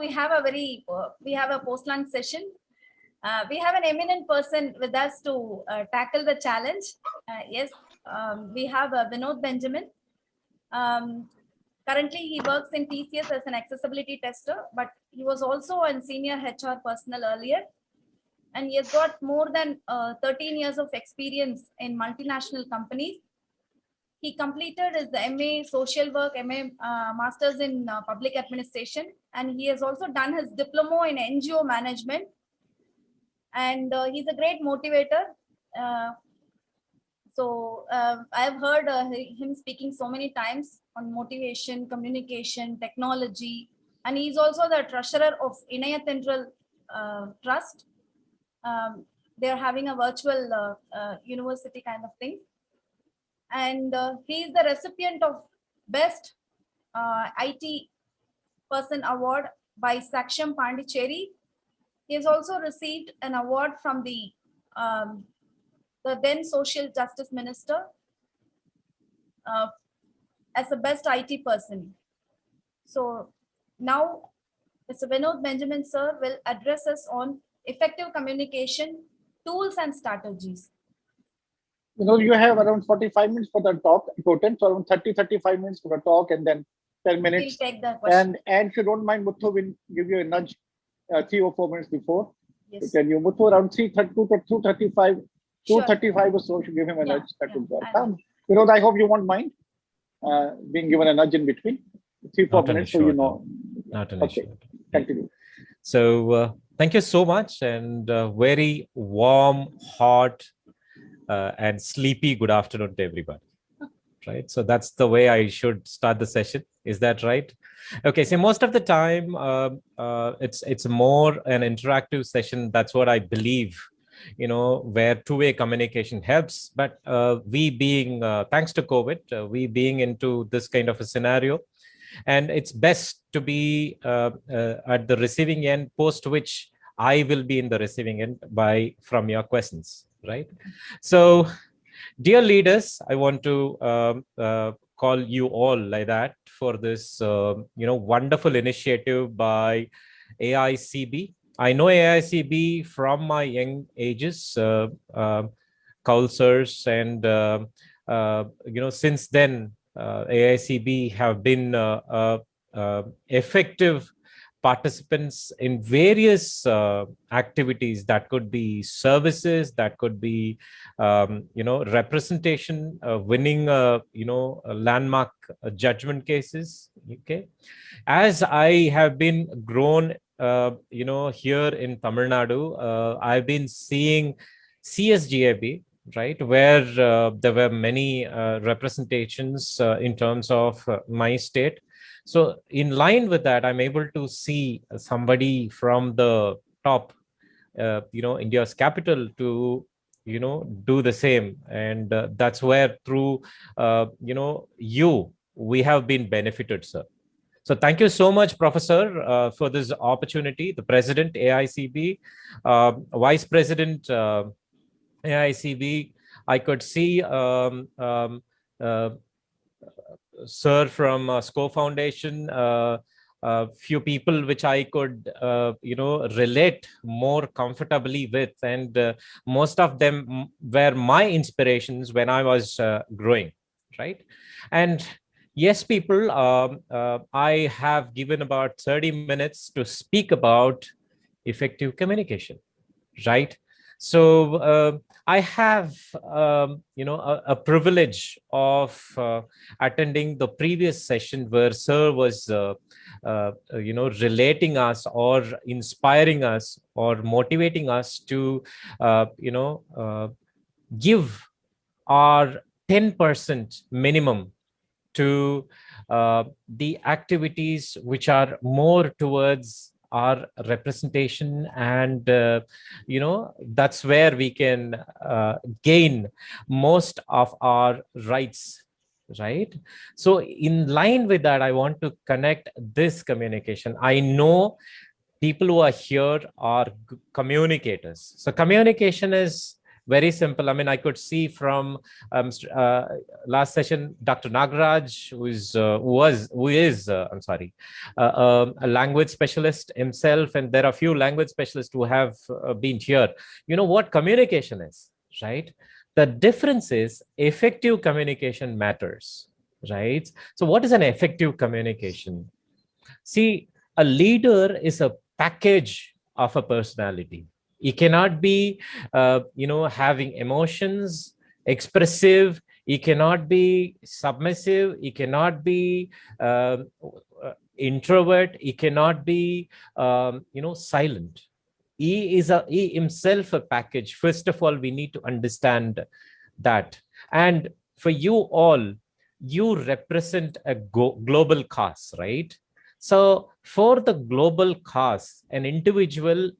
we have a post-lunch session. We have an eminent person with us to tackle the challenge. Yes, we have Vinod Benjamin. Currently, he works in TCS as an accessibility tester, but he was also a senior HR personnel earlier. And he has got more than 13 years of experience in multinational companies. He completed his MA Social Work, MA Masters in Public Administration, and he has also done his diploma in NGO Management. And he's a great motivator. I've heard him speaking so many times on motivation, communication, technology, and he's also the treasurer of Inaya Tendral Trust. They're having a virtual university kind of thing. And he is the recipient of Best IT Person Award by Saksham Pondicherry. He has also received an award from the then Social Justice Minister as the best IT person. So now Mr. Vinod Benjamin, sir, will address us on effective communication tools and strategies. You have around 45 minutes for the talk, total, so around 30-35 minutes for the talk, and then 10 minutes. We'll take the question. And if you don't mind, Muthu will give you a nudge 3 or 4 minutes before. Yes. Can you, Muthu, around 2:35 Sure. or so, should give him a nudge. That would will. I hope you won't mind being given a nudge in between. 3-4 minutes, so you know. Not an issue. Continue. So thank you so much, and very warm, hot, and sleepy good afternoon to everybody. Right, so that's the way I should start the session. Is that right? Okay, so most of the time it's more an interactive session. That's what I believe, where two-way communication helps. But we being, thanks to COVID, we being into this kind of a scenario, and it's best to be at the receiving end, post which I will be in the receiving end from your questions, right? So, dear leaders, I want to call you all like that for this, wonderful initiative by AICB. I know AICB from my young ages, Coulsers, and since then, AICB have been effective participants in various activities. That could be services, that could be representation, winning landmark judgment cases. Okay, as I have been grown here in Tamil Nadu, I've been seeing CSGAB, right, where there were many representations in terms of my state. So in line with that, I'm able to see somebody from the top, India's capital to, do the same. And that's where through, we have been benefited, sir. So thank you so much, Professor, for this opportunity. The President, AICB, Vice President, AICB, I could see sir from SCO Foundation, few people which I could, relate more comfortably with. And most of them were my inspirations when I was growing, right? And yes, people, I have given about 30 minutes to speak about effective communication, right? So I have, a privilege of attending the previous session where Sir was, relating us or inspiring us or motivating us to, give our 10% minimum to the activities which are more towards our representation, and that's where we can gain most of our rights, right? So in line with that, I want to connect this communication. I know people who are here are communicators. So communication is Very simple. I mean, I could see from last session, Dr. Nagaraj, who is, I'm sorry, a language specialist himself, and there are a few language specialists who have been here. You know what communication is, right? The difference is effective communication matters, right? So what is an effective communication? See, a leader is a package of a personality. He cannot be, having emotions, expressive. He cannot be submissive. He cannot be introvert. He cannot be, silent. He himself a package. First of all, we need to understand that. And for you all, you represent a global cause, right? So for the global cause, an individual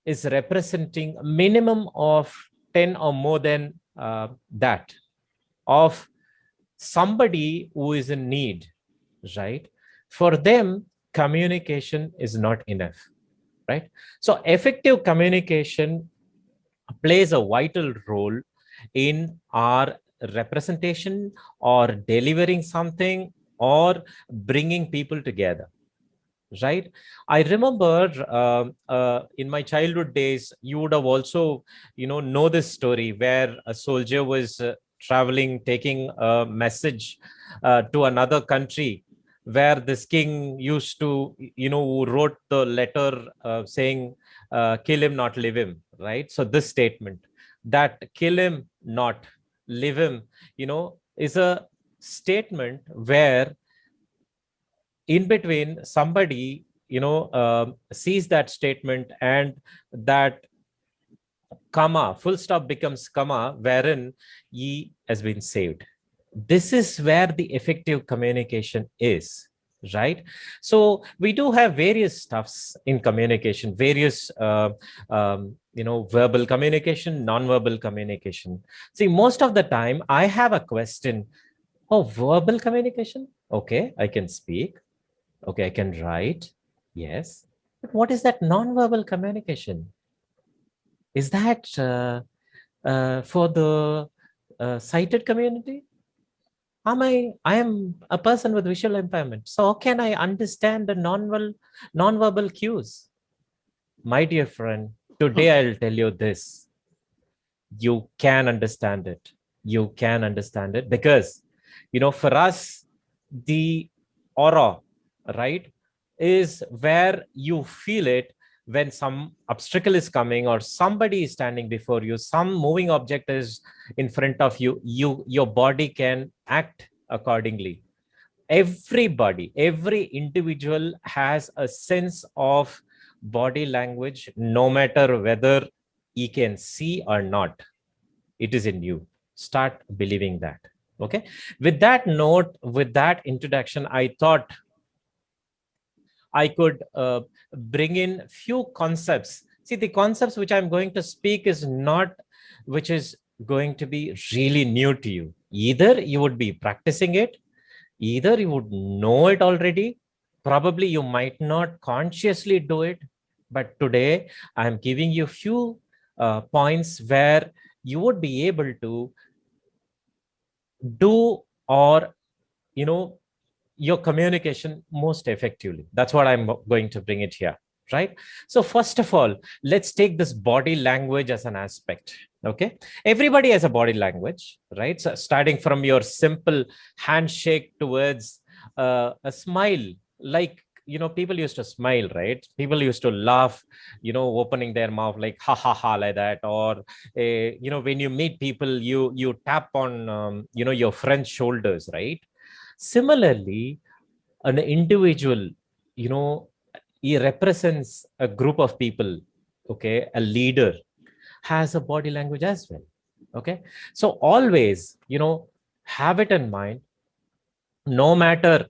is representing a minimum of 10 or more than that of somebody who is in need, right? For them, communication is not enough, right? So effective communication plays a vital role in our representation or delivering something or bringing people together, right? I remember in my childhood days, you would have also know this story where a soldier was traveling, taking a message to another country, where this king used to who wrote the letter saying kill him not live him, right? So this statement, that kill him not live him, is a statement where in between somebody sees that statement, and that comma, full stop becomes comma, wherein ye has been saved. This is where the effective communication is, right? So we do have various stuffs in communication, various verbal communication, non-verbal communication. See, most of the time I have a question. Oh, verbal communication, okay, I can speak. Okay, I can write. Yes. But what is that non-verbal communication? Is that for the sighted community? I am a person with visual impairment. So how can I understand the non-verbal cues? My dear friend, today I'll tell you this. You can understand it. You can understand it because, for us, the aura, right, is where you feel it when some obstacle is coming or somebody is standing before you, some moving object is in front of you, your body can act accordingly. Everybody, every individual has a sense of body language, no matter whether he can see or not. It is in you. Start believing that. Okay. With that note, with that introduction, I thought I could bring in few concepts. See, the concepts which I'm going to speak is not which is going to be really new to you. Either you would be practicing it, either you would know it already. Probably you might not consciously do it, but today I'm giving you few points where you would be able to do or your communication most effectively. That's what I'm going to bring it here, right? So first of all, let's take this body language as an aspect. Okay, everybody has a body language, right? So starting from your simple handshake towards a smile, like people used to smile, right? People used to laugh, opening their mouth like ha ha ha, like that. Or when you meet people, you tap on your friend's shoulders, right? Similarly, an individual, he represents a group of people. Okay, a leader has a body language as well. Okay, so always have it in mind. No matter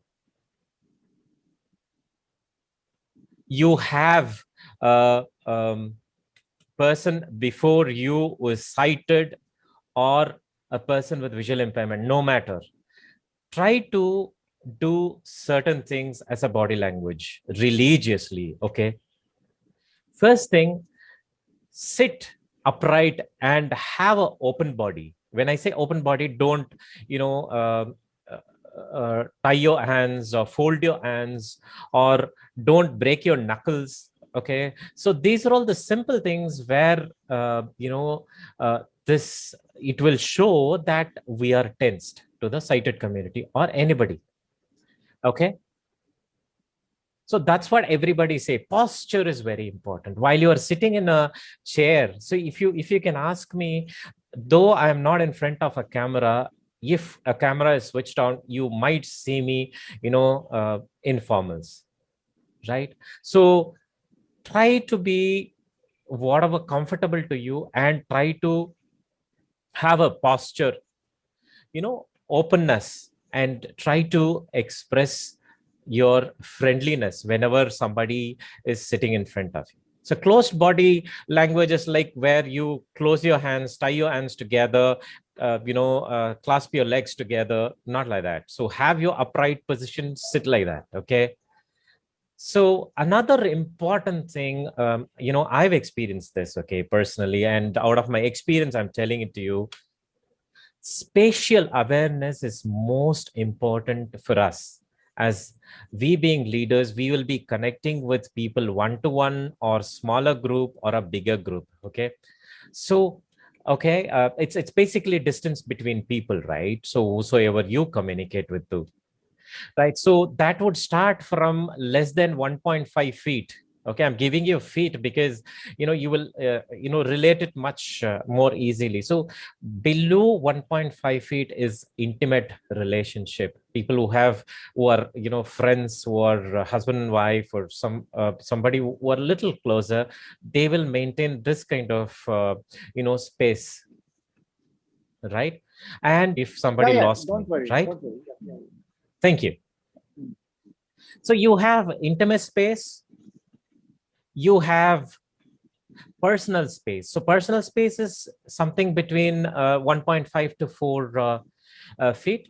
you have a person before you who is sighted or a person with visual impairment, no matter, try to do certain things as a body language religiously. Okay, first thing, sit upright and have an open body. When I say open body, don't, tie your hands or fold your hands, or don't break your knuckles. Okay, so these are all the simple things where this, it will show that we are tensed to the sighted community or anybody. Okay, so that's what everybody say. Posture is very important while you are sitting in a chair. So if you can ask me, though I am not in front of a camera, if a camera is switched on, you might see me, in formals, right? So try to be whatever comfortable to you, and try to have a posture, openness, and try to express your friendliness whenever somebody is sitting in front of you. So closed body language is like where you close your hands, tie your hands together, clasp your legs together, not like that. So have your upright position, sit like that. Okay. So another important thing, I've experienced this, okay, personally, and out of my experience, I'm telling it to you. Spatial awareness is most important for us. As we being leaders, we will be connecting with people one-to-one or smaller group or a bigger group. Okay. So, okay, it's basically distance between people, right? So whosoever you communicate with, too, right? So that would start from less than 1.5 feet. Okay, I'm giving you feet because you will relate it much more easily. So below 1.5 feet is intimate relationship. People who are friends, who are husband and wife, or somebody who are little closer, they will maintain this kind of space, right? And if somebody Yeah, lost don't me, worry, right? don't worry. Yeah. Thank you. So you have intimate space, you have personal space. So personal space is something between 1.5 to 4 feet.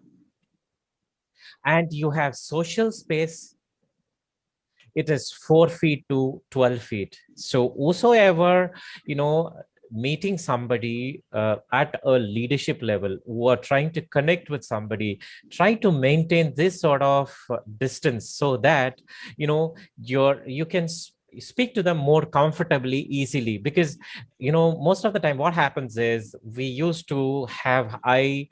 And you have social space. It is 4 feet to 12 feet. So whosoever, meeting somebody at a leadership level, who are trying to connect with somebody, try to maintain this sort of distance, so that you can speak to them more comfortably, easily. Because most of the time what happens is we used to have hand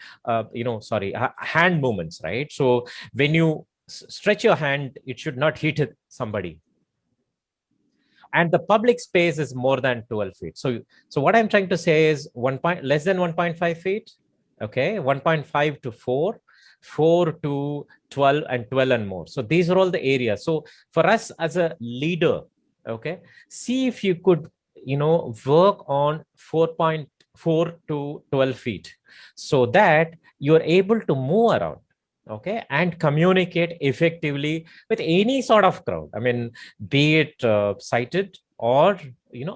movements, right? So when you stretch your hand, it should not hit somebody. And the public space is more than 12 feet. So what I'm trying to say is less than 1.5 feet. Okay, 1.5 to 4, 4 to 12, and 12 and more. So these are all the areas. So for us as a leader, okay, see if you could work on 4.4 to 12 feet, so that you're able to move around, okay, and communicate effectively with any sort of crowd. I mean, be it sighted or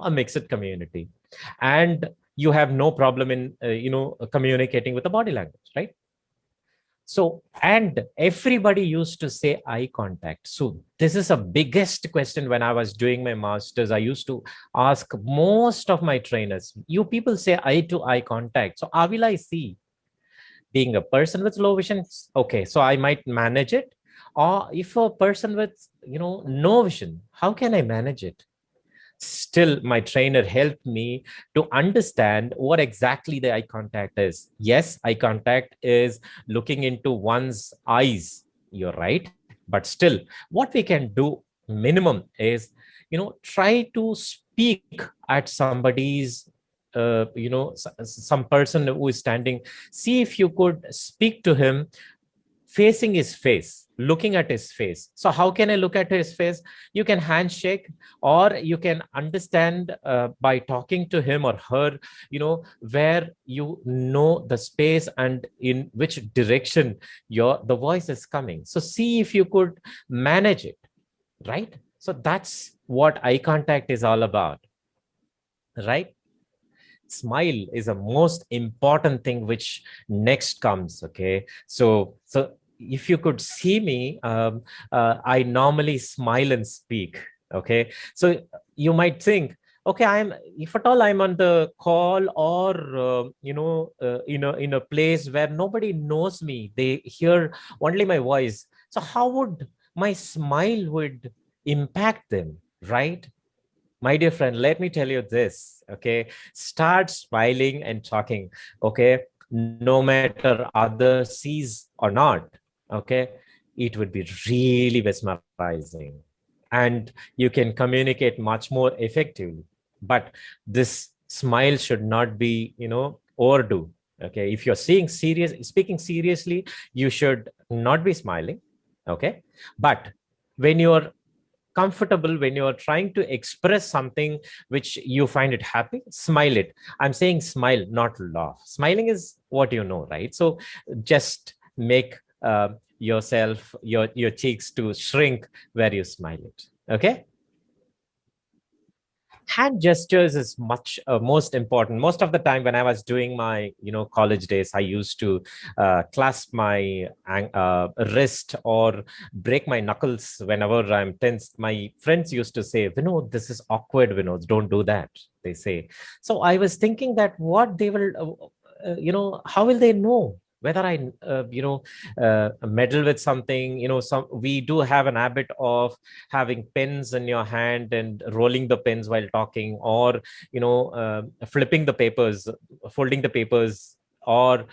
a mixed community, and you have no problem in communicating with the body language, right? So, and everybody used to say eye contact. So this is a biggest question. When I was doing my masters, I used to ask most of my trainers, you people say eye to eye contact, so how will I see? Being a person with low vision, okay, so I might manage it. Or if a person with no vision, how can I manage it? Still, my trainer helped me to understand what exactly the eye contact is. Yes, eye contact is looking into one's eyes, you're right. But still, what we can do minimum is try to speak at somebody's some person who is standing. See if you could speak to him facing his face, looking at his face. So how can I look at his face? You can handshake, or you can understand by talking to him or her, where the space and in which direction the voice is coming. So see if you could manage it, right? So that's what eye contact is all about, right? Smile is a most important thing which next comes. Okay, so if you could see me, I normally smile and speak. Okay, so you might think, okay, if at all I'm on the call, or in a place where nobody knows me, they hear only my voice. So how would my smile would impact them, right? My dear friend, let me tell you this. Okay, start smiling and talking. Okay, no matter other sees or not. Okay, it would be really mesmerizing, and you can communicate much more effectively. But this smile should not be, overdo. Okay, if you're speaking seriously, you should not be smiling. Okay, but when you're comfortable, when you're trying to express something which you find it happy, smile it. I'm saying smile, not laugh. Smiling is what you know, right? So just make your cheeks to shrink where you smile it. Okay, hand gestures is much most important. Most of the time when I was doing my college days, I used to clasp my wrist or break my knuckles whenever I'm tensed. My friends used to say, Vinod, this is awkward, Vinod, don't do that, they say. So I was thinking that what they will how will they know whether I meddle with something. We do have an habit of having pens in your hand and rolling the pens while talking, or flipping the papers, folding the papers, or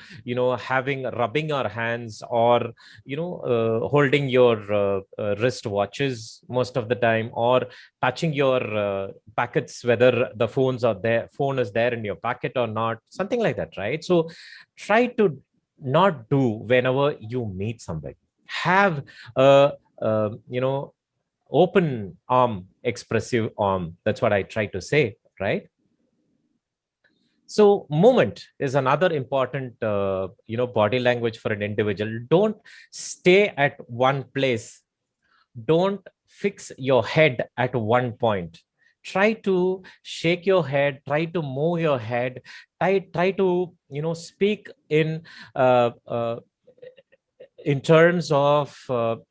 having rubbing our hands, or holding your wrist watches most of the time, or touching your packets, whether the phone is there in your packet or not, something like that, right? So try to not do whenever you meet somebody. Have a, open arm, expressive arm. That's what I try to say, right? So movement is another important, body language for an individual. Don't stay at one place. Don't fix your head at one point. Try to shake your head. Try to move your head. Try to speak in terms of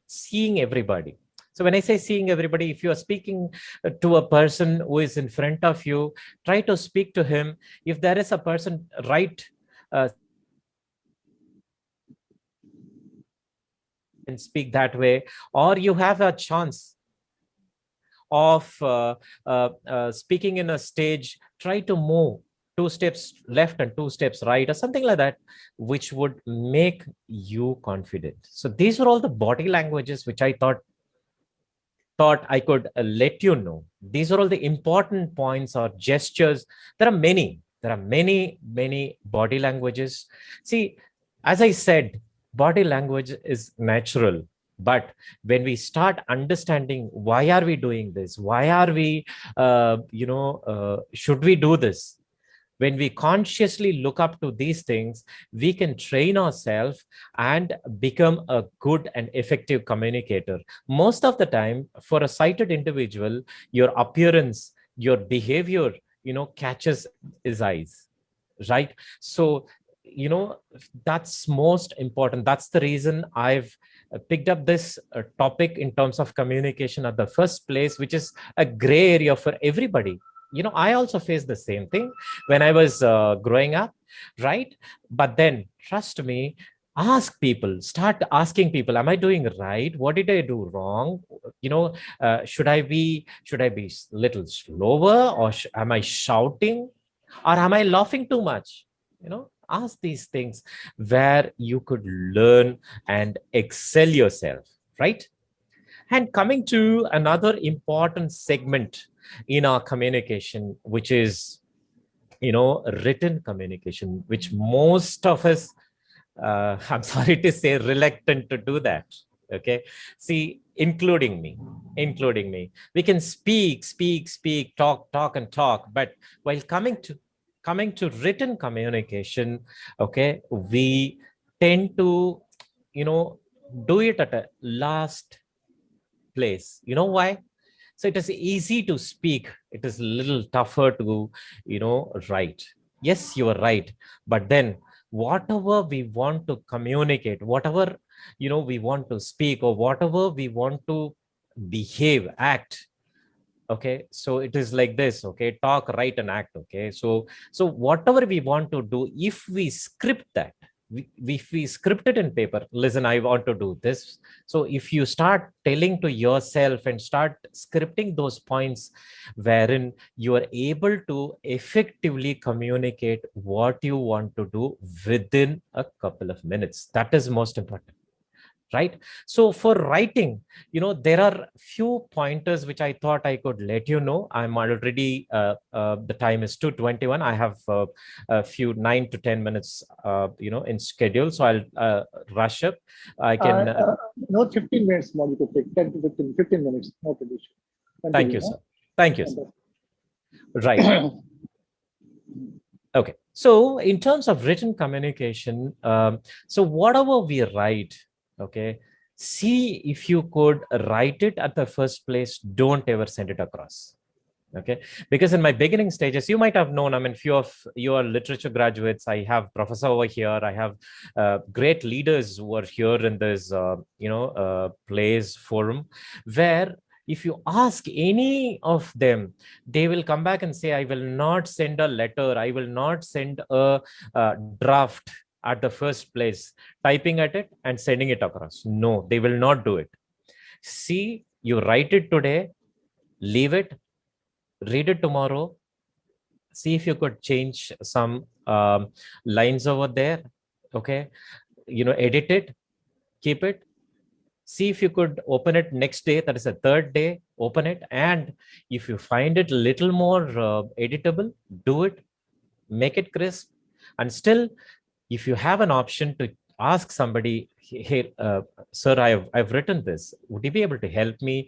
seeing everybody. So when I say seeing everybody, if you are speaking to a person who is in front of you, try to speak to him. If there is a person right, and speak that way, or you have a chance of speaking in a stage, try to move 2 steps left and 2 steps right, or something like that, which would make you confident. So these are all the body languages which I thought I could let you know. These are all the important points or gestures. There are many. There are many, many body languages. See, as I said, body language is natural. But when we start understanding why are we doing this, why are we, should we do this? When we consciously look up to these things, we can train ourselves and become a good and effective communicator. Most of the time, for a sighted individual, your appearance, your behavior, catches his eyes, right? So, that's most important. That's the reason I've picked up this topic in terms of communication at the first place, which is a gray area for everybody. I also faced the same thing when I was growing up, right? But then, trust me, start asking people, am I doing right? What did I do wrong? Should I be little slower, or am I shouting, or am I laughing too much? Ask these things where you could learn and excel yourself, right? And coming to another important segment in our communication, which is written communication, which most of us, I'm sorry to say, reluctant to do that. Okay, see, including me, we can speak, talk and talk, but while coming to written communication, okay, we tend to you know do it at a last place. You know why? So it is easy to speak, it is a little tougher to write. Yes, you are right. But then, whatever we want to communicate, whatever we want to speak, or whatever we want to behave, act, Okay, so it is like this. Okay, talk, write, and act. Okay, so whatever we want to do, if we script that, if we script it in paper, listen, I want to do this. So if you start telling to yourself and start scripting those points wherein you are able to effectively communicate what you want to do within a couple of minutes, that is most important, right? So for writing, there are few pointers which I thought I could let you know. I'm already the time is 2:21. I have a few 9 to 10 minutes in schedule, so I'll rush up. I can No, 15 minutes more you could take, 10 to 15 minutes, not an issue. thank you, sir. Thank you, sir. Right. Okay, so in terms of written communication, so whatever we write, okay, see if you could write it at the first place. Don't ever send it across. Okay, because in my beginning stages, you might have known, I mean, few of your literature graduates, I have professor over here, I have great leaders who are here in this place forum, where if you ask any of them, they will come back and say, I will not send a letter, I will not send a draft at the first place, typing at it and sending it across. No, they will not do it. See, you write it today, leave it, read it tomorrow, see if you could change some lines over there. Okay, edit it, keep it, see if you could open it next day, that is the third day, open it, and if you find it a little more editable, do it, make it crisp. And still, if you have an option to ask somebody, hey, sir, I've written this, would you be able to help me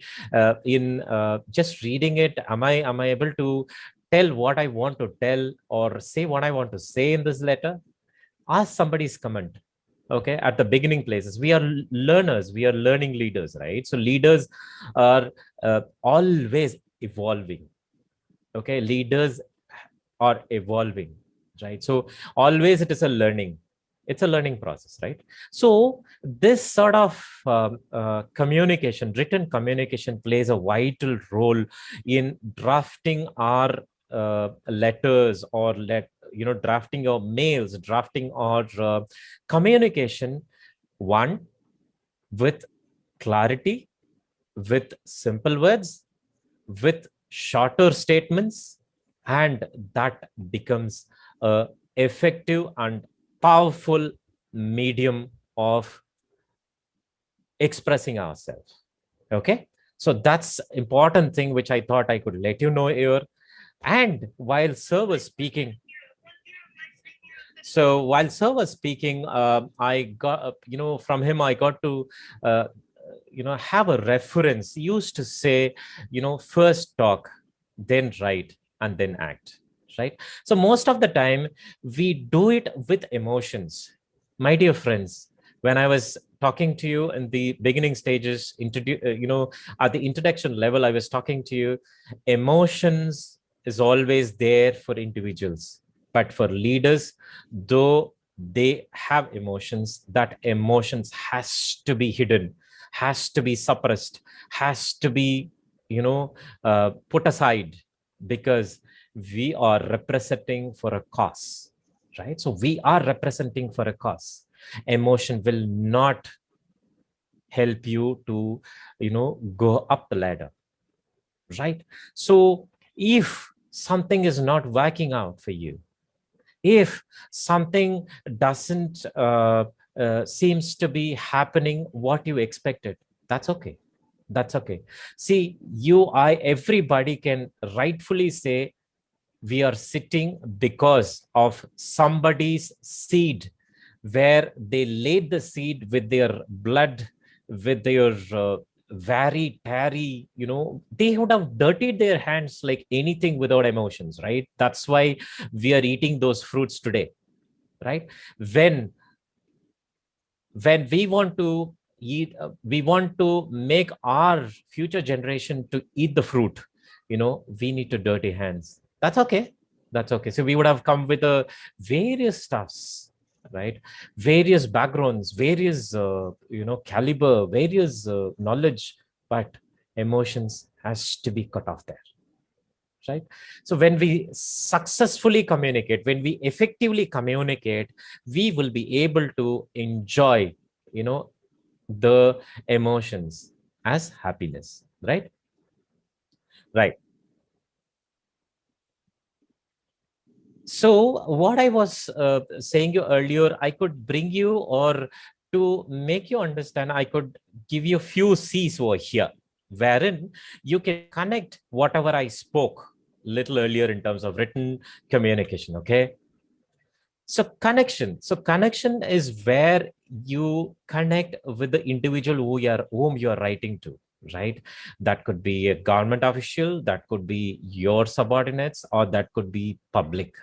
in just reading it? Am I able to tell what I want to tell or say what I want to say in this letter? Ask somebody's comment. Okay, at the beginning places, we are learners, we are learning leaders, right? So leaders are always evolving. Okay, leaders are evolving, right? So always it is a learning, it's a learning process, right? So this sort of communication, written communication, plays a vital role in drafting our letters, or drafting your mails, drafting our communication, one, with clarity, with simple words, with shorter statements, and that becomes a effective and powerful medium of expressing ourselves. Okay, so that's important thing which I thought I could let you know here. And while sir was speaking, I got from him I got to uh, have a reference. He used to say, first talk, then write, and then act, right? So most of the time we do it with emotions. My dear friends, when I was talking to you in the beginning stages, at the introduction level, I was talking to you, emotions is always there for individuals, but for leaders, though they have emotions, that emotions has to be hidden, has to be suppressed, has to be put aside, because we are representing for a cause, right? So we are representing for a cause. Emotion will not help you to go up the ladder, right? So if something is not working out for you, if something doesn't seems to be happening what you expected, that's okay, that's okay. See, everybody can rightfully say we are sitting because of somebody's seed, where they laid the seed with their blood, with their very tarry, they would have dirtied their hands like anything without emotions, right? That's why we are eating those fruits today, right? When we want to eat, we want to make our future generation to eat the fruit, we need to dirty hands. That's okay, that's okay. So we would have come with various stuffs, right? Various backgrounds, various caliber, various knowledge, but emotions has to be cut off there. right? So when we successfully communicate, when we effectively communicate, we will be able to enjoy, the emotions as happiness, right? Right. So what I was saying you earlier, I could bring you, or to make you understand, I could give you a few C's over here, wherein you can connect whatever I spoke little earlier in terms of written communication. Okay. So connection is where you connect with the individual whom you are writing to, right? That could be a government official, that could be your subordinates, or that could be public.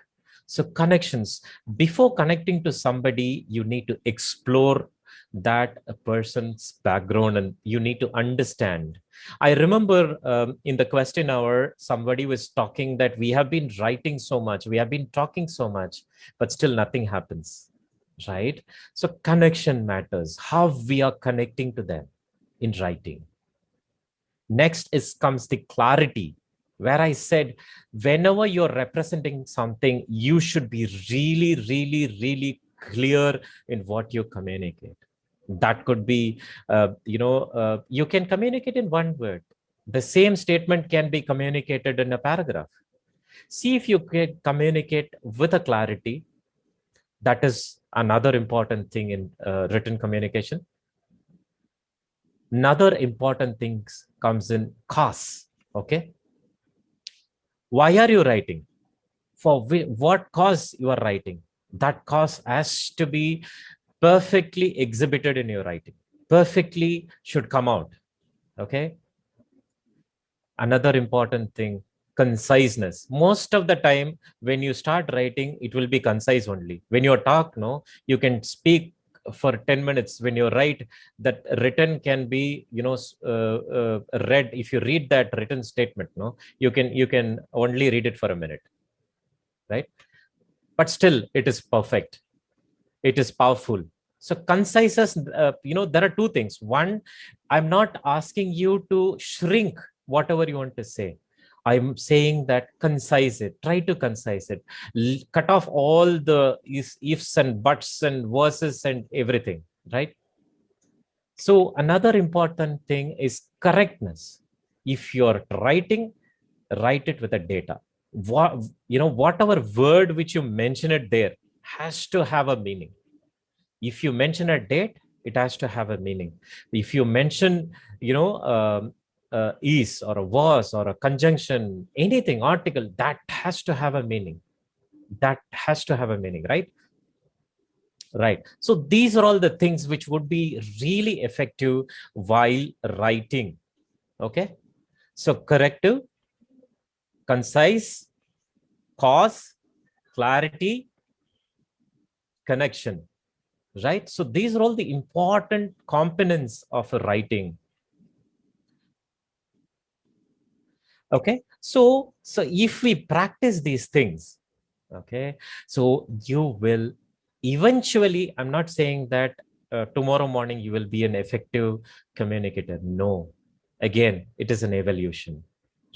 So connections, before connecting to somebody, you need to explore that person's background, and you need to understand. I remember in the question hour, somebody was talking that we have been writing so much, we have been talking so much, but still nothing happens, right? So connection matters, how we are connecting to them in writing. Next is comes the clarity, where I said, whenever you're representing something, you should be really, really, really clear in what you communicate. That could be, you can communicate in one word. The same statement can be communicated in a paragraph. See if you can communicate with a clarity. That is another important thing in written communication. Another important thing comes in cause. Okay. Why are you writing? For what cause you are writing? That cause has to be perfectly exhibited in your writing. Perfectly should come out. Okay. Another important thing, conciseness. Most of the time, when you start writing, it will be concise only. When you talk, no, you can speak for 10 minutes. When you write, that written can be, read. If you read that written statement, no, you can only read it for a minute, right? But still, it is perfect. It is powerful. So conciseness, there are two things. One, I'm not asking you to shrink whatever you want to say. I'm saying that concise it, try to concise it, cut off all the ifs and buts and verses and everything, right? So another important thing is correctness. If you're writing, write it with a data. Whatever word which you mention it there has to have a meaning. If you mention a date, it has to have a meaning. If you mention, is or a was or a conjunction, anything, article, that has to have a meaning. That has to have a meaning, right? Right. So these are all the things which would be really effective while writing. Okay. So corrective, concise, cause, clarity, connection. Right. So these are all the important components of writing. Okay. So if we practice these things, okay, so you will eventually, I'm not saying that tomorrow morning you will be an effective communicator. No, again, it is an evolution,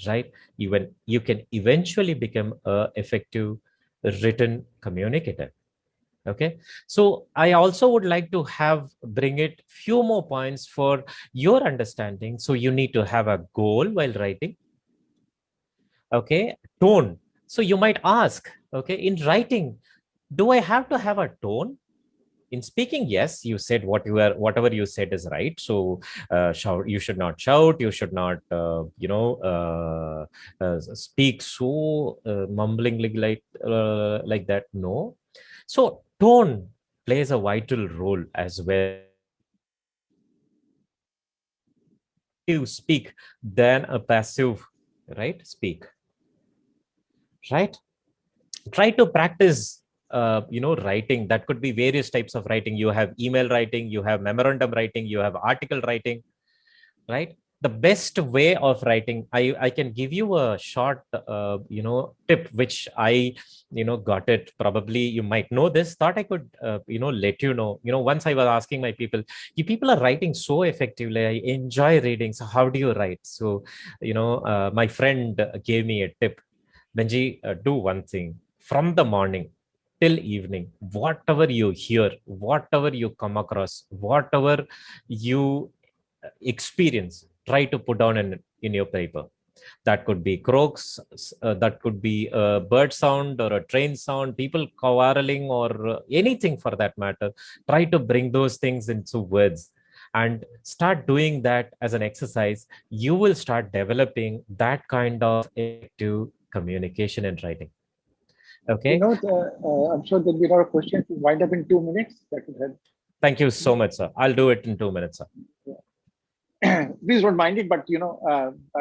right? Even you can eventually become a effective written communicator. Okay. So I also would like to bring it few more points for your understanding. So you need to have a goal while writing. Okay. Tone. So you might ask, okay, in writing, do I have to have a tone? In speaking, yes, you said whatever you said is right. So you should not shout, you should not speak so mumblingly like that. No. So tone plays a vital role as well. You speak than a passive, right? Speak, right? Try to practice writing. That could be various types of writing. You have email writing, you have memorandum writing, you have article writing, right? The best way of writing, I can give you a short tip which I got it. Probably you might know this. Thought I could let you know. Once I was asking my people, you people are writing so effectively, I enjoy reading, so how do you write? So my friend gave me a tip. Benji, do one thing from the morning till evening, whatever you hear, whatever you come across, whatever you experience, try to put down in your paper. That could be croaks, that could be a bird sound or a train sound, people quarreling, or anything for that matter. Try to bring those things into words and start doing that as an exercise. You will start developing that kind of effective communication and writing. Okay. I'm sure there'll be a lot of questions. Wind up in 2 minutes. That would help. Thank you so much, sir. I'll do it in 2 minutes, sir. Please don't mind it, but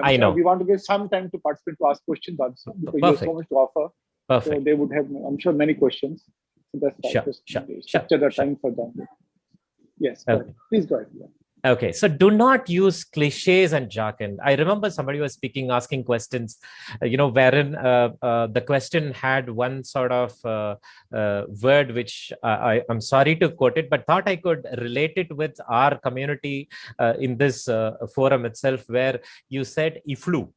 I know. we want to give some time to participants to ask questions also, because you have so much to offer. Perfect. So they would have, I'm sure, many questions. So that's structure the time for them. Yes, Okay. please go ahead. Yeah. Okay, so do not use cliches and jargon. I remember somebody was speaking, asking questions, wherein the question had one sort of word which I'm sorry to quote it, but thought I could relate it with our community in this forum itself, where you said IFLU.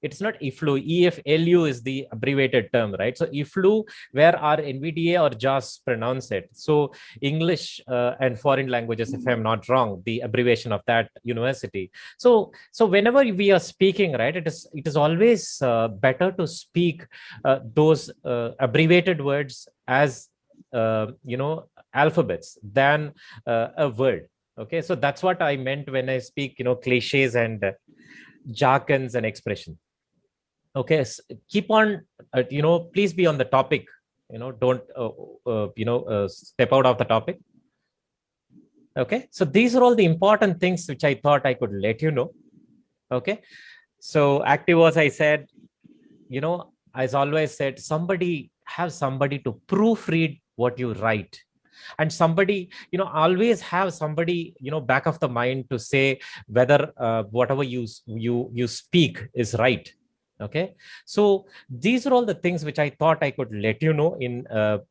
It's not IFLU. EFLU is the abbreviated term, right? So IFLU, where our NVDA or JAS pronounce it. So English and foreign languages, if I'm not wrong, the abbreviation of that university. So whenever we are speaking, right, it is always better to speak those abbreviated words as alphabets than a word. Okay, so that's what I meant when I speak, cliches and jargons and expression. Okay, keep on, please be on the topic, don't, step out of the topic. Okay, so these are all the important things which I thought I could let you know. Okay, so active, as I said, as always said, have somebody to proofread what you write. And somebody, always have somebody, back of the mind to say whether whatever you speak is right. Okay, so these are all the things which I thought I could let you know. In the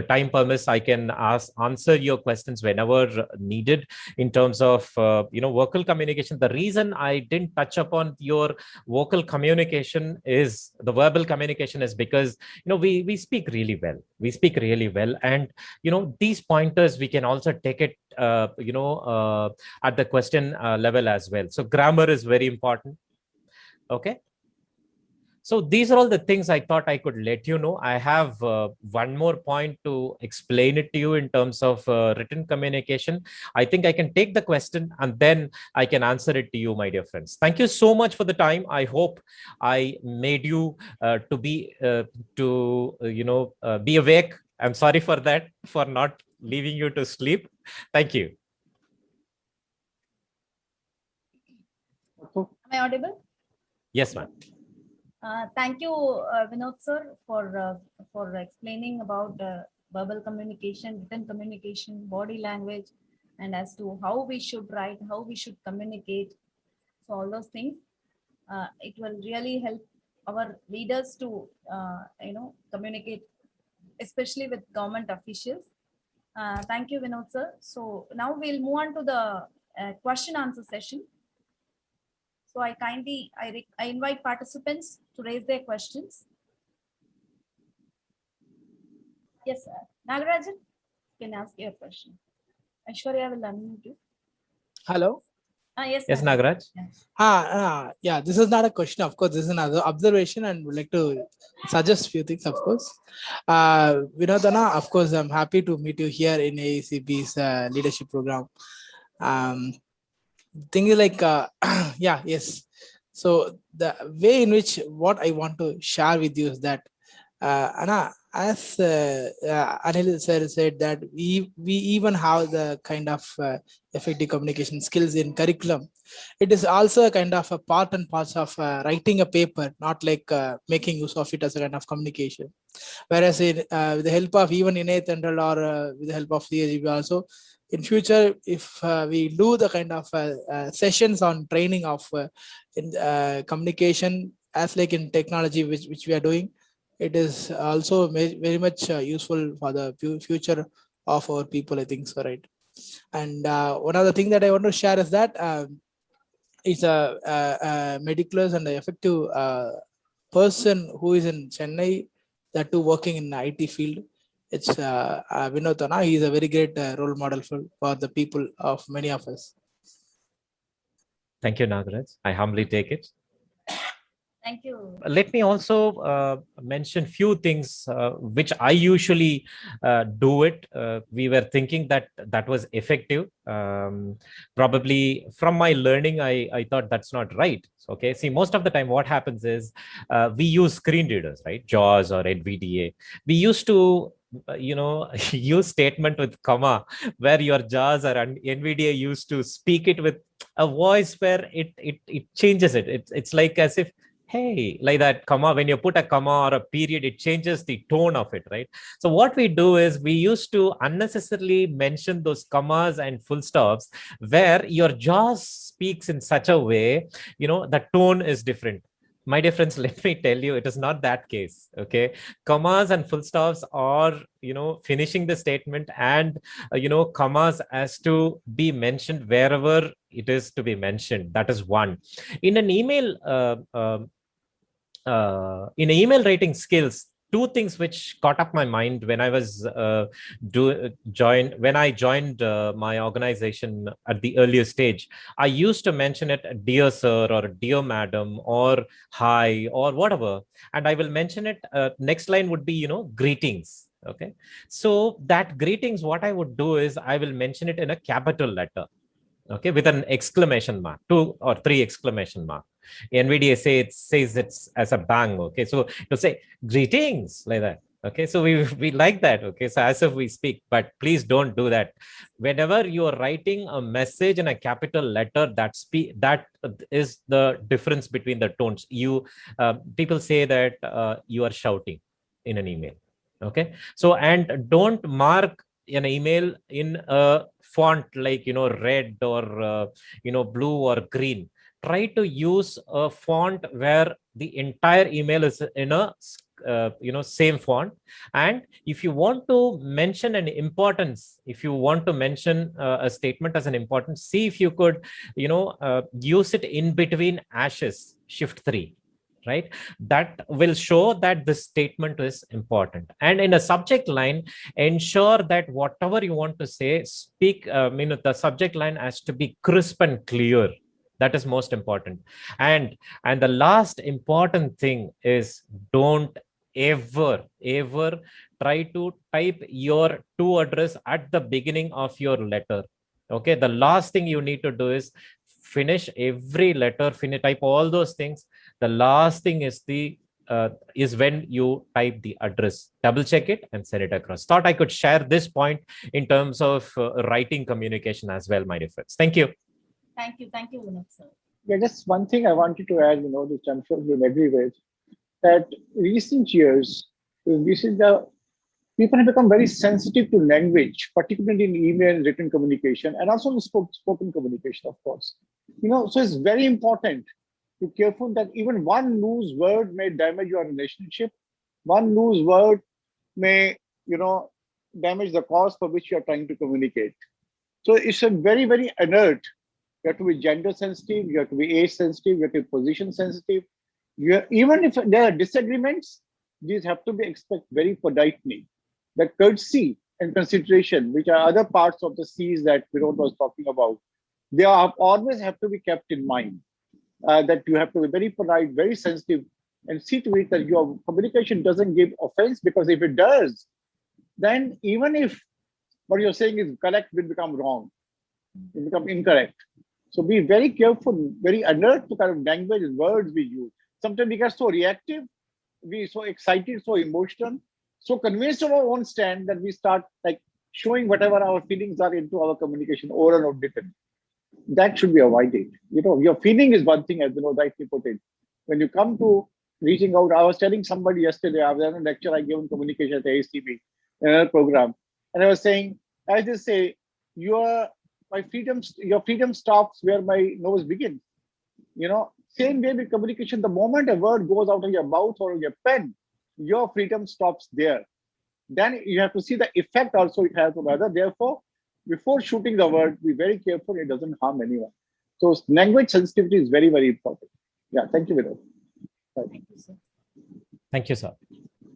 time permits, I can answer your questions whenever needed in terms of vocal communication. The reason I didn't touch upon your vocal communication is the verbal communication is because we speak really well, and these pointers we can also take it at the question level as well. So grammar is very important. Okay, so these are all the things I thought I could let you know. I have one more point to explain it to you in terms of written communication. I think I can take the question and then I can answer it to you, my dear friends. Thank you so much for the time. I hope I made you to be be awake. I'm sorry for that, for not leaving you to sleep. Thank you. Am I audible? Yes, ma'am. Thank you, Vinod sir, for explaining about verbal communication, written communication, body language, and as to how we should write, how we should communicate. So all those things, it will really help our leaders to communicate, especially with government officials. Thank you, Vinod sir. So now we'll move on to the question answer session. So I invite participants to raise their questions. Yes, sir. Nagarajan, you can ask your question. Aishwarya will unmute you. Hello. Yes, yes, Nagaraj. Yeah, this is not a question. Of course, this is another observation and would like to suggest a few things, of course. Vinodana, of course, I'm happy to meet you here in AECB's leadership program. Thing is like, yes. So the way in which what I want to share with you is that, Anna, as Anil sir said that we even have the kind of effective communication skills in curriculum. It is also a kind of a part and parcel of writing a paper, not like making use of it as a kind of communication. Whereas with the help of even innate Central or with the help of CAGB also, in future, if we do the kind of sessions on training of communication, as like in technology, which we are doing, it is also very much useful for the future of our people, I think so, right? And one other thing that I want to share is that it's a meticulous and effective person who is in Chennai, that too working in the IT field, it's Vinod. He is a very great role model for the people of many of us. Thank you, Nagaraj. I humbly take it. Thank you. Let me also mention few things which I usually do it. We were thinking that that was effective. Probably from my learning, I thought that's not right. Okay, see, most of the time what happens is we use screen readers, right? JAWS or NVDA. We used to use statement with comma, where your JAWS or NVDA used to speak it with a voice where it changes it. It's like as if, hey, like that comma, when you put a comma or a period, it changes the tone of it, right? So what we do is we used to unnecessarily mention those commas and full stops where your JAWS speaks in such a way, the tone is different. My dear friends, let me tell you, it is not that case. Okay, commas and full stops are, finishing the statement, and commas has to be mentioned wherever it is to be mentioned. That is one. In an email, in email writing skills, two things which caught up my mind when I was when I joined my organization at the earlier stage. I used to mention it, dear sir or dear madam or hi or whatever, and I will mention it. Next line would be greetings. Okay, so that greetings, what I would do is I will mention it in a capital letter. Okay, with an exclamation mark, 2 or 3 exclamation mark. NVDA says it's as a bang. Okay, so you'll say greetings like that. Okay, so we like that. Okay, so as if we speak, but please don't do that. Whenever you are writing a message in a capital letter, that is the difference between the tones. People say that you are shouting in an email. Okay, so and don't mark an email in a font like red or blue or green. Try to use a font where the entire email is in a same font. And if you want to mention an importance, if you want to mention a statement as an importance, see if you could use it in between ashes, shift 3, right? That will show that this statement is important. And in a subject line, ensure that whatever you want to say, the subject line has to be crisp and clear. That is most important. And the last important thing is, don't ever try to type your to address at the beginning of your letter. Okay, the last thing you need to do is finish every letter, type all those things. The last thing is when you type the address. Double check it and send it across. Thought I could share this point in terms of writing communication as well, my dear friends. Thank you. Thank you, Vinod sir. Yeah, just one thing I wanted to add, which I'm sure you'll agree with, that recent years, people have become very sensitive to language, particularly in email and written communication, and also in spoken communication, of course. So it's very important to be careful that even one loose word may damage your relationship. One loose word may, damage the cause for which you are trying to communicate. So it's a very, very alert. You have to be gender sensitive, you have to be age sensitive, you have to be position sensitive. Even if there are disagreements, these have to be expressed very politely. The courtesy and consideration, which are other parts of the C's that Vinod was talking about, they always have to be kept in mind. That you have to be very polite, very sensitive, and see to it that your communication doesn't give offense, because if it does, then even if what you're saying is correct, will become wrong, will become incorrect. So be very careful, very alert to kind of language and words we use. Sometimes we get so reactive, we so excited, so emotional, so convinced of our own stand that we start like showing whatever our feelings are into our communication oral or written. That should be avoided. Your feeling is one thing, as rightly put it. When you come to reaching out, I was telling somebody yesterday, I was at a lecture I gave in communication at the ACB in another program, and I was saying, I just say, your freedom stops where my nose begins. Same way with communication, the moment a word goes out of your mouth or your pen, your freedom stops there. Then you have to see the effect also it has on others. Therefore, before shooting the word, be very careful it doesn't harm anyone. So language sensitivity is very, very important. Yeah, thank you, Vinod. Thank you, sir. Thank you, sir.